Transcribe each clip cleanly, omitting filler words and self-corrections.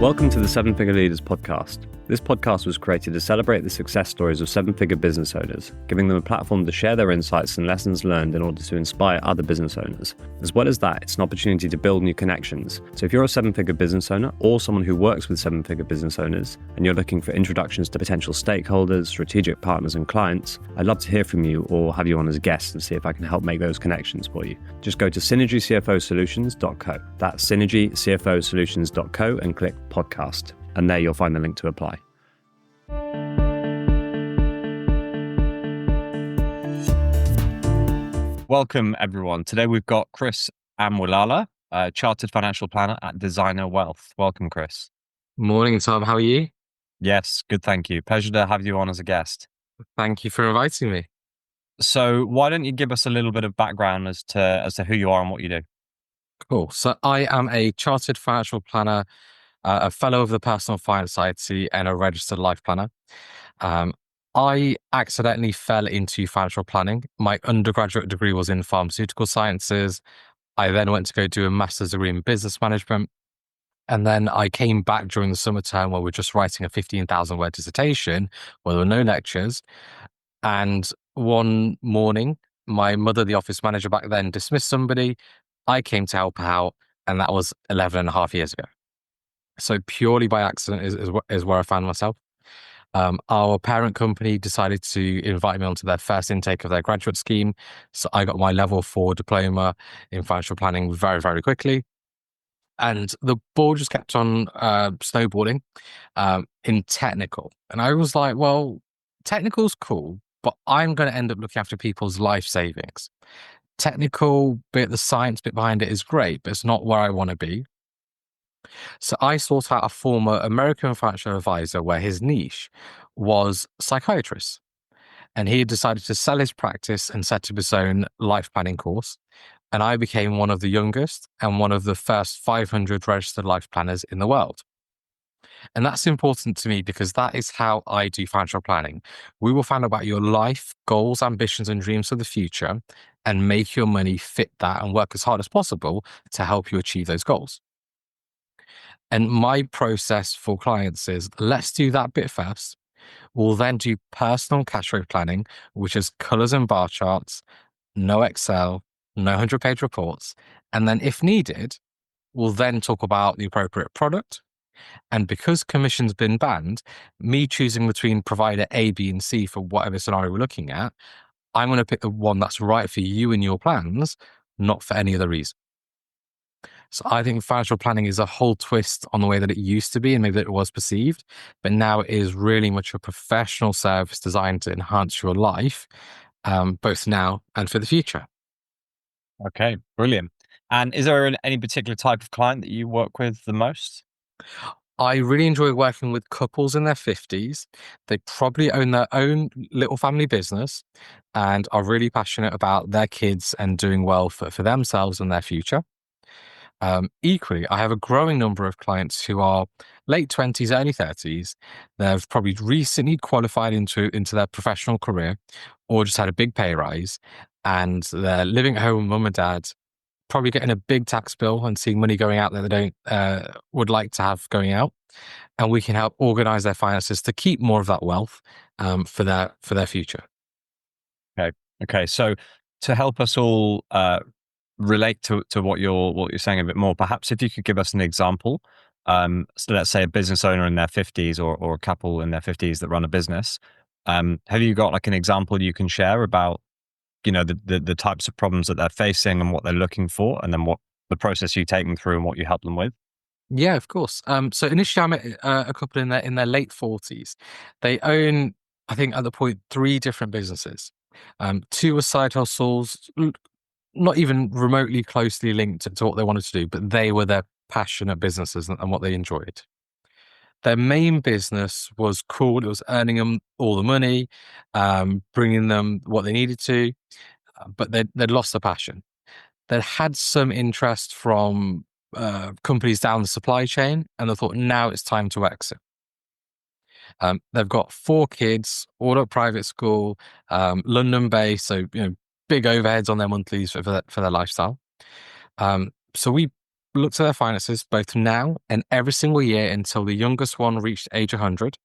Welcome to the Seven Figure Leaders podcast. This podcast was created to celebrate the success stories of seven-figure business owners, giving them a platform to share their insights and lessons learned in order to inspire other business owners. As well as that, it's an opportunity to build new connections. So if you're a seven-figure business owner or someone who works with seven-figure business owners and you're looking for introductions to potential stakeholders, strategic partners and clients, I'd love to hear from you or have you on as a guest and see if I can help make those connections for you. Just go to synergycfosolutions.co. That's synergycfosolutions.co and click podcast. And there you'll find the link to apply. Welcome, everyone. Today we've got Kris Amliwala, a chartered financial planner at Designer Wealth. Welcome, Kris. Morning, Tom. How are you? Yes, good, thank you. Pleasure to have you on as a guest. Thank you for inviting me. So why don't you give us a little bit of background as to who you are and what you do? Cool. So I am a chartered financial planner, a fellow of the Personal Finance Society, and a registered life planner. I accidentally fell into financial planning. My undergraduate degree was in pharmaceutical sciences. I then went to go do a master's degree in business management. And then I came back during the summer term where we're just writing a 15,000 word dissertation where there were no lectures. And one morning, my mother, the office manager back then, dismissed somebody. I came to help her out, and that was 11 and a half years ago. So purely by accident is where I found myself. Our parent company decided to invite me onto their first intake of their graduate scheme. So I got my level 4 diploma in financial planning very, very quickly. And the ball just kept on snowballing in technical. And I was like, well, technical's cool, but I'm going to end up looking after people's life savings. Technical bit, the science bit behind it is great, but it's not where I want to be. So I sought out a former American financial advisor where his niche was psychiatrists. And he had decided to sell his practice and set up his own life planning course. And I became one of the youngest and one of the first 500 registered life planners in the world. And that's important to me because that is how I do financial planning. We will find out about your life, goals, ambitions, and dreams for the future and make your money fit that and work as hard as possible to help you achieve those goals. And my process for clients is let's do that bit first. We'll then do personal cash flow planning, which is colors and bar charts, no Excel, no 100-page reports. And then if needed, we'll then talk about the appropriate product. And because commission's been banned, me choosing between provider A, B, and C for whatever scenario we're looking at, I'm going to pick the one that's right for you and your plans, not for any other reason. So I think financial planning is a whole twist on the way that it used to be and maybe that it was perceived, but now it is really much a professional service designed to enhance your life, both now and for the future. Okay, brilliant. And is there any particular type of client that you work with the most? I really enjoy working with couples in their 50s. They probably own their own little family business and are really passionate about their kids and doing well for themselves and their future. Equally, I have a growing number of clients who are late 20s, early 30s. They've probably recently qualified into their professional career or just had a big pay rise, and they're living at home with mum and dad, probably getting a big tax bill and seeing money going out that they don't would like to have going out. And we can help organize their finances to keep more of that wealth for their future. Okay. So to help us all relate to what you're saying a bit more, perhaps if you could give us an example. So let's say a business owner in their 50s or a couple in their 50s that run a business. Have you got like an example you can share about, the types of problems that they're facing and what they're looking for, and then what the process you take them through and what you help them with? Yeah, of course. So initially I met a couple in their late 40s. They own, I think at the point, 3 different businesses. 2 were side hustles, not even remotely closely linked to what they wanted to do, but they were their passionate businesses and what they enjoyed. Their main business was cool. It was earning them all the money, bringing them what they needed to, but they'd lost the passion. They'd had some interest from companies down the supply chain, and they thought now it's time to exit. They've got 4 kids, all at private school, London-based, so big overheads on their monthlies for their lifestyle. So we looked at their finances both now and every single year until the youngest one reached age 100.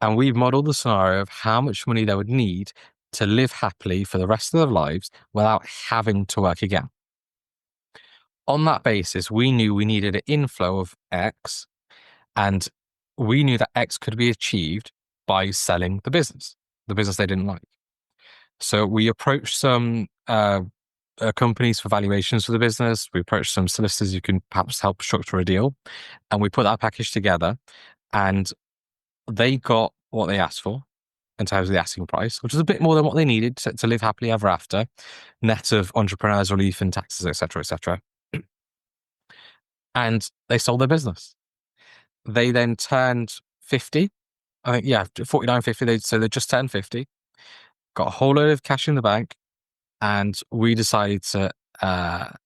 And we modeled the scenario of how much money they would need to live happily for the rest of their lives without having to work again. On that basis, we knew we needed an inflow of X, and we knew that X could be achieved by selling the business they didn't like. So we approached some companies for valuations for the business. We approached some solicitors who can perhaps help structure a deal, and we put that package together, and they got what they asked for in terms of the asking price, which is a bit more than what they needed to live happily ever after, net of entrepreneurs relief and taxes, etc., etc. And they sold their business. They then turned 50. I think, yeah, 49, 50. So they just turned 50, got a whole load of cash in the bank, and we decided to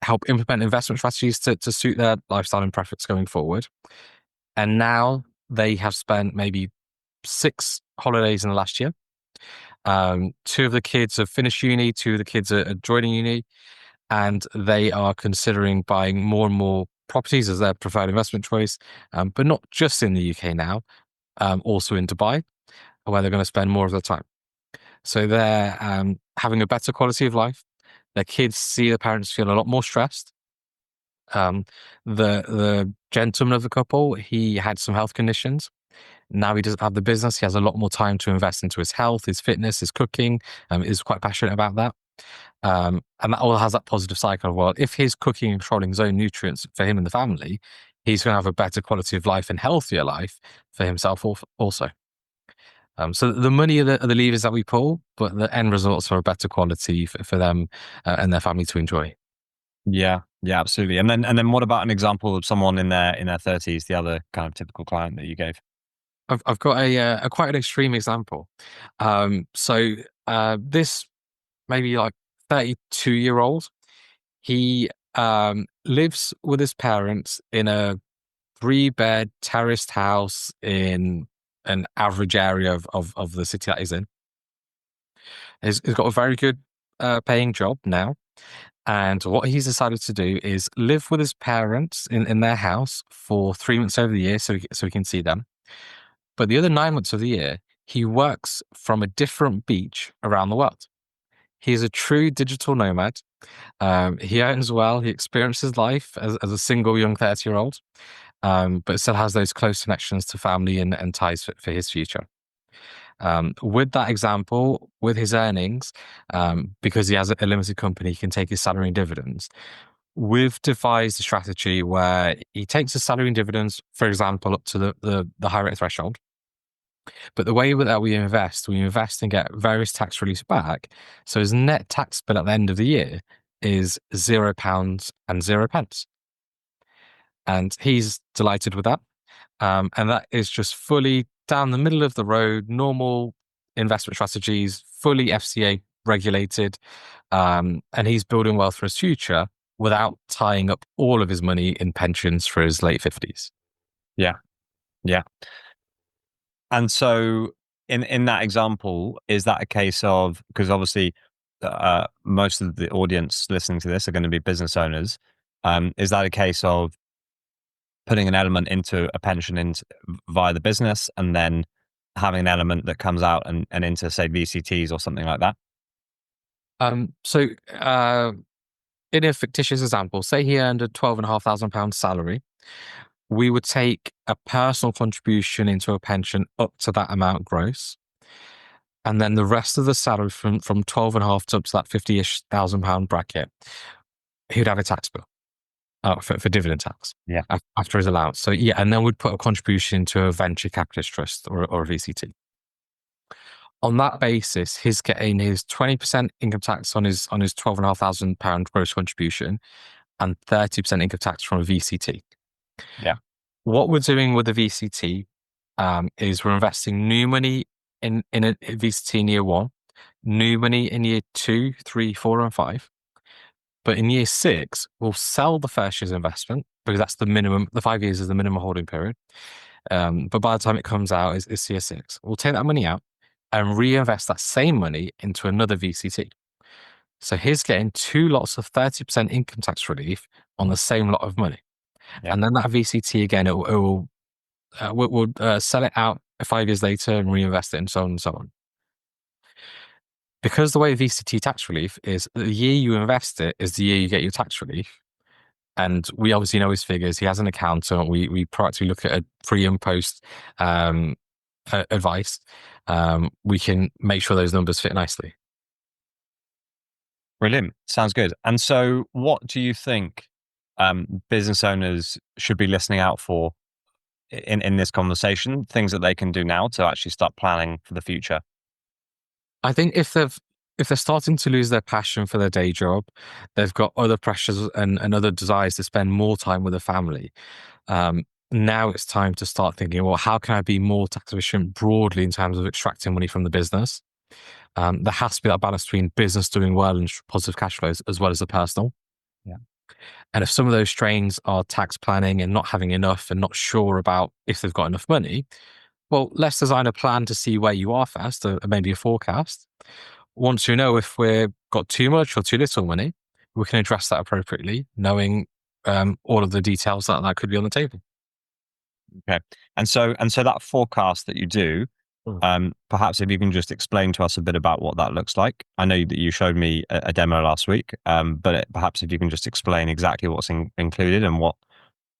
help implement investment strategies to suit their lifestyle and preference going forward. And now they have spent maybe 6 holidays in the last year. 2 of the kids have finished uni, 2 of the kids are joining uni, and they are considering buying more and more properties as their preferred investment choice, but not just in the UK now, also in Dubai, where they're going to spend more of their time. So they're having a better quality of life. Their kids see their parents feel a lot more stressed. The gentleman of the couple, he had some health conditions. Now he doesn't have the business. He has a lot more time to invest into his health, his fitness, his cooking. He's quite passionate about that. And that all has that positive cycle of, well, if he's cooking and controlling his own nutrients for him and the family, he's going to have a better quality of life and healthier life for himself also. So the money are the levers that we pull, but the end results are a better quality for them and their family to enjoy. Yeah, absolutely. And then what about an example of someone in their 30s, the other kind of typical client that you gave? I've got a quite an extreme example. So this maybe like 32-year-old, he lives with his parents in a 3-bed terraced house in an average area of the city that he's in. He's got a very good paying job now. And what he's decided to do is live with his parents in their house for 3 months over the year so he can see them. But the other 9 months of the year, he works from a different beach around the world. He's a true digital nomad. He earns well. He experiences life as a single young 30-year-old, but still has those close connections to family and ties for his future. With that example, with his earnings, because he has a limited company, he can take his salary and dividends. We've devised a strategy where he takes his salary and dividends, for example, up to the high rate threshold. But the way that we invest and get various tax reliefs back. So his net tax bill at the end of the year is £0 and 0 pence. And he's delighted with that. And that is just fully down the middle of the road, normal investment strategies, fully FCA regulated. And he's building wealth for his future without tying up all of his money in pensions for his late 50s. Yeah. And so in that example, is that a case of, because obviously most of the audience listening to this are going to be business owners. Is that a case of putting an element into a pension via the business and then having an element that comes out and into, say, VCTs or something like that? So in a fictitious example, say he earned a £12,500 salary, we would take a personal contribution into a pension up to that amount gross. And then the rest of the salary from 12.5 up to that 50-ish thousand pound bracket, he would have a tax bill for dividend tax after his allowance. So yeah, and then we'd put a contribution to a venture capitalist trust or a VCT. On that basis, he's getting his 20% income tax on his £12,500 gross contribution and 30% income tax from a VCT. Yeah. What we're doing with the VCT is we're investing new money in a VCT in year 1, new money in year 2, 3, 4, and 5. But in year 6, we'll sell the first year's investment because that's the minimum. The 5 years is the minimum holding period. But by the time it comes out, it's year 6. We'll take that money out and reinvest that same money into another VCT. So he's getting 2 lots of 30% income tax relief on the same lot of money. Yeah. And then that VCT again, we'll sell it out 5 years later and reinvest it and so on and so on. Because the way VCT tax relief is the year you invest it is the year you get your tax relief. And we obviously know his figures. He has an accountant. We proactively look at a pre and post advice. We can make sure those numbers fit nicely. Brilliant. Sounds good. And so what do you think business owners should be listening out for in this conversation, things that they can do now to actually start planning for the future? I think if they're starting to lose their passion for their day job, they've got other pressures and other desires to spend more time with the family. Now it's time to start thinking, well, how can I be more tax efficient broadly in terms of extracting money from the business? There has to be that balance between business doing well and positive cash flows as well as the personal. Yeah. And if some of those strains are tax planning and not having enough and not sure about if they've got enough money, well, let's design a plan to see where you are first, maybe a forecast. Once you know if we've got too much or too little money, we can address that appropriately, knowing all of the details that could be on the table. Okay. And so that forecast that you do, perhaps if you can just explain to us a bit about what that looks like. I know that you showed me a demo last week, but perhaps if you can just explain exactly what's included and what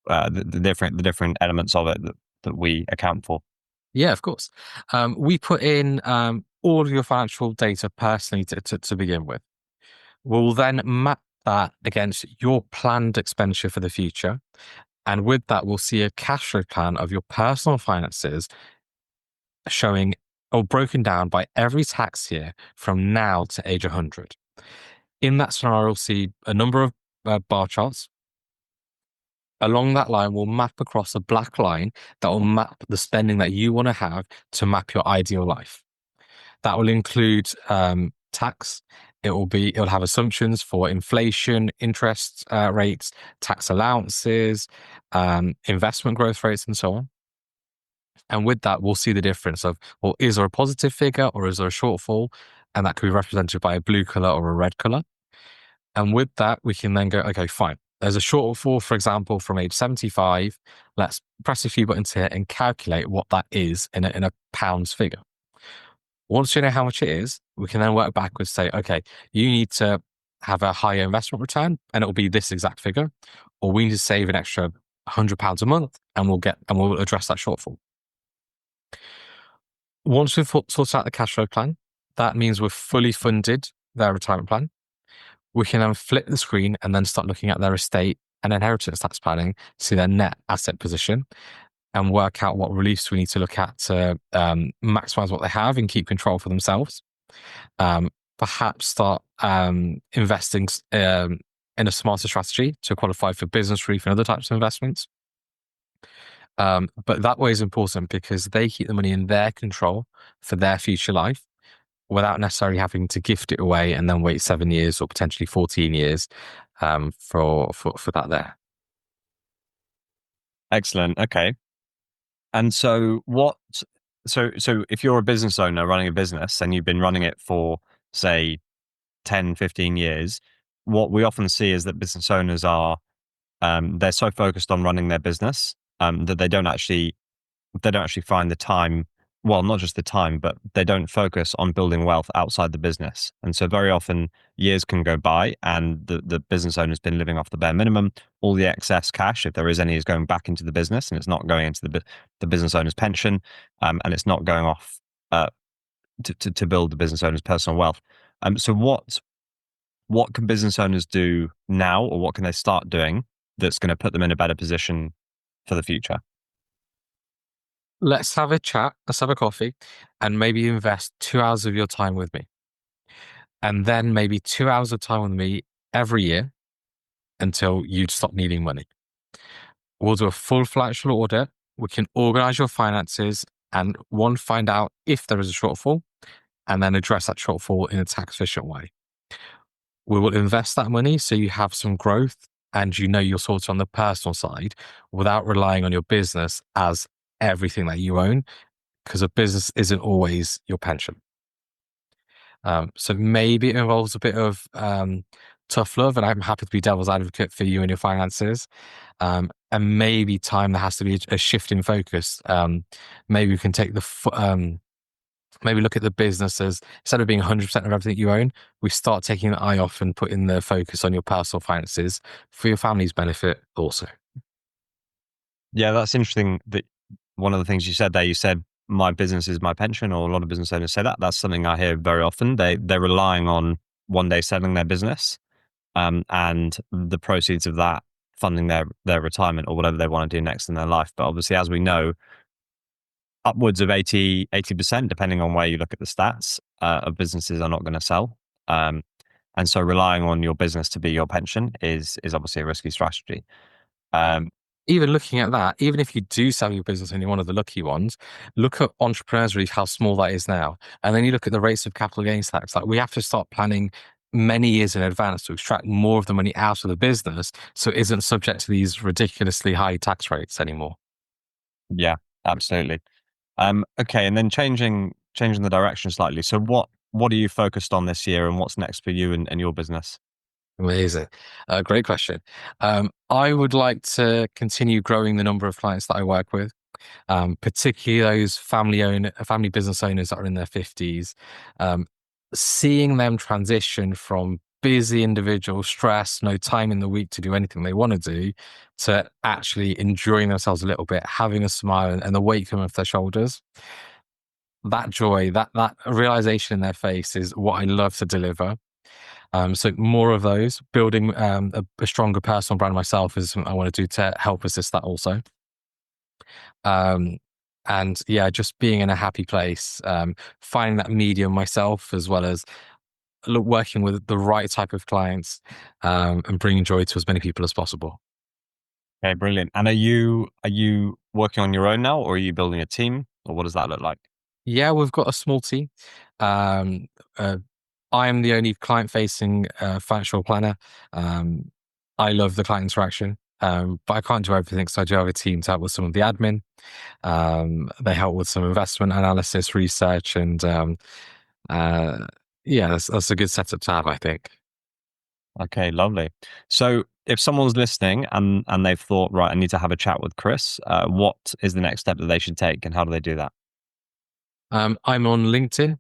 the different elements of it that we account for. Yeah, of course. We put in all of your financial data personally to begin with. We'll then map that against your planned expenditure for the future. And with that, we'll see a cash flow plan of your personal finances showing or broken down by every tax year from now to age 100. In that scenario, we'll see a number of bar charts. Along that line, we'll map across a black line that will map the spending that you want to have to map your ideal life. That will include tax. It'll have assumptions for inflation, interest rates, tax allowances, investment growth rates, and so on. And with that, we'll see the difference of, well, is there a positive figure or is there a shortfall? And that could be represented by a blue color or a red color. And with that, we can then go, okay, fine. There's a shortfall, for example, from age 75. Let's press a few buttons here and calculate what that is in a pounds figure. Once you know how much it is, we can then work backwards, say, okay, you need to have a higher investment return and it'll be this exact figure, or we need to save an extra £100 a month and we'll address that shortfall. Once we've sorted out the cash flow plan, that means we've fully funded their retirement plan. We can then flip the screen and then start looking at their estate and inheritance tax planning to see their net asset position and work out what reliefs we need to look at to maximize what they have and keep control for themselves. Perhaps start investing in a smarter strategy to qualify for business relief and other types of investments. But that way is important because they keep the money in their control for their future life without necessarily having to gift it away and then wait 7 years or potentially 14 years for that there. Excellent. Okay. And so so if you're a business owner running a business and you've been running it for, say, 10, 15 years, what we often see is that business owners are, they're so focused on running their business that they don't actually find the time, well, not just the time, but they don't focus on building wealth outside the business. And so very often years can go by and the business owner's been living off the bare minimum. All the excess cash, if there is any, is going back into the business and it's not going into the business owner's pension, and it's not going off to build the business owner's personal wealth. So what can business owners do now, or what can they start doing that's going to put them in a better position for the future? Let's have a chat, let's have a coffee, and maybe invest 2 hours of your time with me. And then maybe 2 hours of time with me every year until you stop needing money. We'll do a full financial audit. We can organize your finances and find out if there is a shortfall and then address that shortfall in a tax efficient way. We will invest that money so you have some growth and you know you're sorted on the personal side without relying on your business as everything that you own, because a business isn't always your pension. So maybe it involves a bit of tough love, and I'm happy to be devil's advocate for you and your finances. And maybe time there has to be a shift in focus. Maybe we can take maybe look at the business as, instead of being 100% of everything you own, we start taking the eye off and putting the focus on your personal finances for your family's benefit also. Yeah, that's interesting. That one of the things you said there, you said my business is my pension, or a lot of business owners say that. That's something I hear very often. They're relying on one day selling their business, and the proceeds of that funding their retirement or whatever they want to do next in their life. But obviously, as we know, upwards of 80%, depending on where you look at the stats, of businesses are not going to sell. And so relying on your business to be your pension is obviously a risky strategy. Even looking at that, even if you do sell your business and you're one of the lucky ones, look at entrepreneurs relief, how small that is now. And then you look at the rates of capital gains tax. Like, we have to start planning many years in advance to extract more of the money out of the business so it isn't subject to these ridiculously high tax rates anymore. Yeah, absolutely. Okay, and then changing the direction slightly. So what are you focused on this year, and what's next for you and your business? Amazing. Great question. I would like to continue growing the number of clients that I work with, particularly those family business owners that are in their 50s. Seeing them transition from busy individual, stress, no time in the week to do anything they want to do, to actually enjoying themselves a little bit, having a smile and the weight coming off their shoulders. That joy, that realization in their face is what I love to deliver. So more of those, building a stronger personal brand myself is something I want to do to help assist that also. And yeah, just being in a happy place, finding that medium myself, as well as working with the right type of clients, and bringing joy to as many people as possible. Okay, brilliant. And are you working on your own now, or are you building a team, or what does that look like? Yeah, we've got a small team. Um, I am the only client-facing financial planner. I love the client interaction, but I can't do everything, so I do have a team to help with some of the admin. They help with some investment analysis, research, and yeah, that's a good setup to have, I think. Okay, lovely. So if someone's listening and they've thought, right, I need to have a chat with Kris, what is the next step that they should take, and how do they do that? I'm on LinkedIn.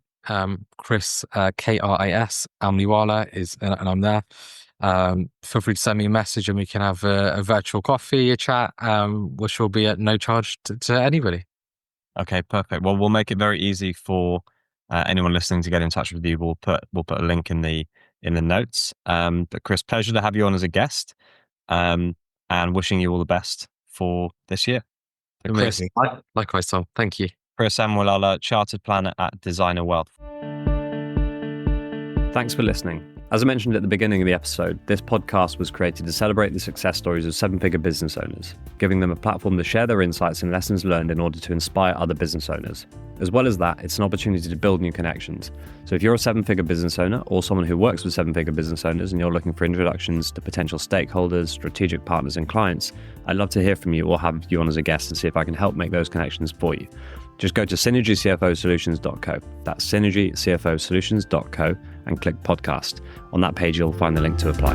Kris, Kris Amliwala and I'm there. Feel free to send me a message and we can have a virtual coffee, a chat, which will be at no charge to anybody. Okay, perfect. Well, we'll make it very easy for anyone listening to get in touch with you. We'll put a link in the notes. But Kris, pleasure to have you on as a guest, and wishing you all the best for this year. But Amazing. Likewise, Tom. Thank you. Kris Amliwala, Chartered Planner at Designer Wealth. Thanks for listening. As I mentioned at the beginning of the episode, this podcast was created to celebrate the success stories of seven-figure business owners, giving them a platform to share their insights and lessons learned in order to inspire other business owners. As well as that, it's an opportunity to build new connections. So if you're a seven-figure business owner or someone who works with seven-figure business owners and you're looking for introductions to potential stakeholders, strategic partners and clients, I'd love to hear from you or have you on as a guest and see if I can help make those connections for you. Just go to synergycfosolutions.co. That's synergycfosolutions.co and click podcast. On that page, you'll find the link to apply.